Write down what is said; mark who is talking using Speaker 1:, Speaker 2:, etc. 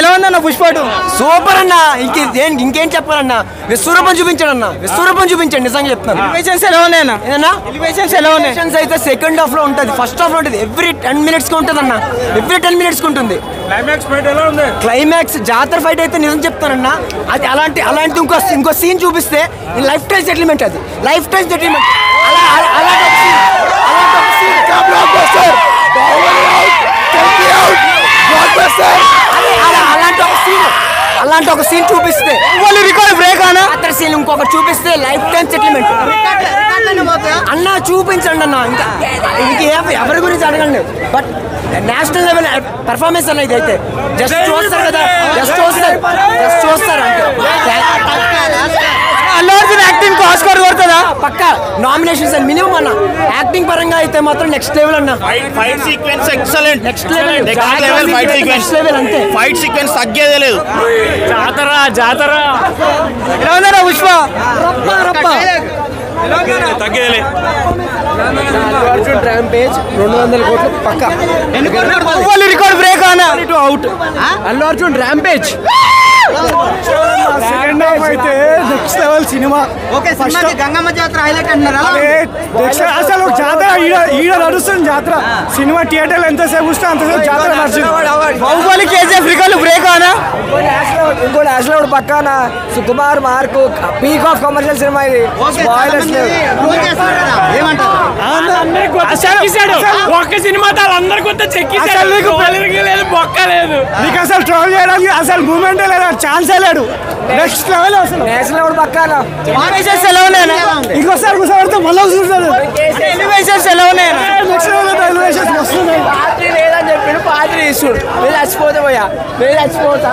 Speaker 1: ఎలా ఉందన్న పుష్ప2?
Speaker 2: సూపర్ అన్న. ఇంకేం చెప్పాలన్నా, విశ్వరూపం చూపించాడు అన్న, విశ్వరూపం చూపించండి. నిజంగా చెప్తాను.
Speaker 1: ఎలివేషన్స్ ఎలా ఉన్నాయన్నా? ఎలివేషన్స్ ఎలా ఉన్నాయి?
Speaker 2: అయితే సెకండ్ హాఫ్ లో ఉంటుంది, ఫస్ట్ హాఫ్ లో ఉంటుంది. ఎవ్రీ 10 minutes కి ఉంటుంది అన్న, ఎవ్రీ 10 minutes కి ఉంటుంది. క్లైమాక్స్ జాతర ఫైట్ అయితే నిజం చెప్తానన్నా, అది అలాంటి ఇంకో సీన్ చూపిస్తే లైఫ్ టైం సెటిల్మెంట్, అది లైఫ్ టైం సెటిల్మెంట్. అలాంటి ఒక సీన్ చూపిస్తే
Speaker 1: రికార్డ్ బ్రేక్ అన్న.
Speaker 2: అతర సీన్ ఇంకొకటి చూపిస్తే లైఫ్ టైం సెటిల్మెంట్ అన్న. చూపించండి అన్న. ఇంకా ఎవరి గురించి అడగండి, బట్ నేషనల్ లెవెల్ పర్ఫార్మెన్స్ అన్న. ఇదైతే జస్ట్ చూస్తారు కదా, జస్ట్ చూస్తారు అంటే.
Speaker 1: అల్లు అర్జున్ యాక్టింగ్ ఆస్కార్ కొడుతుందా?
Speaker 2: పక్కా నామినేషన్స్ అండ్ మినిమం అన్న. యాక్టింగ్ పరంగా అయితే మాత్రం నెక్స్ట్ లెవెల్ అన్న.
Speaker 3: Fight sequence excellent,
Speaker 2: next level
Speaker 3: fight level
Speaker 2: అంతే.
Speaker 3: ఫైట్ సీక్వెన్స్ తగ్గేదే లేదు.
Speaker 1: జాతర ఎలా ఉందన్న పుష్ప?
Speaker 3: తగ్గేదే.
Speaker 2: అల్లు అర్జున్ ర్యాంపేజ్ 200 కోట్లు పక్కా.
Speaker 1: రికార్డ్ బ్రేక్ అన్న.
Speaker 2: Out. Allu Arjun rampage
Speaker 4: second half అయితే నెక్స్ట్ లెవెల్ సినిమా.
Speaker 1: గంగమ్మ జాతర హైలైట్ అంటున్నారా?
Speaker 4: అసలు ఒక జాతర ఈడ నడుస్తుంది జాతర. సినిమా థియేటర్లో ఎంతసేపు వస్తే అంతసేపు జాతర నడుస్తుంది.
Speaker 1: బాహుబలి కేజీఎఫ్ రికార్డు బ్రేక్ అన్న.
Speaker 2: ఇంకో నేషనల్ పక్కాన. Sukumar mark peak of commercial cinema ఇది.
Speaker 1: ఒక్క సినిమాతో అందరికి చెక్కిసాడు, బొక్క లేదు.
Speaker 4: నీకు అసలు ట్రోల్ చేయడానికి అసలు మూమెంటే లేదు, ఛాన్సే లేడు. నెక్స్ట్ లెవెల్ అసలు
Speaker 2: నేషనల్ లెవెల్ పక్కాన.
Speaker 1: ఎలివేషన్స్ ఎలా ఉన్నాయన్నా?
Speaker 4: ఇంకోసారి కూర్చోబెడితే మళ్ళీ చూస్తాడు.
Speaker 1: ఎలివేషన్స్ ఎలా ఉన్నాయన్నా?
Speaker 4: నెక్స్ట్ లెవెల్ ఎలివేషన్స్ వస్తున్నాయి.
Speaker 2: పాత్రి లేదని చెప్పి పాత్రి ఇస్తుడు. నేను చచ్చిపోతా పోయా, నేను చచ్చిపోతా.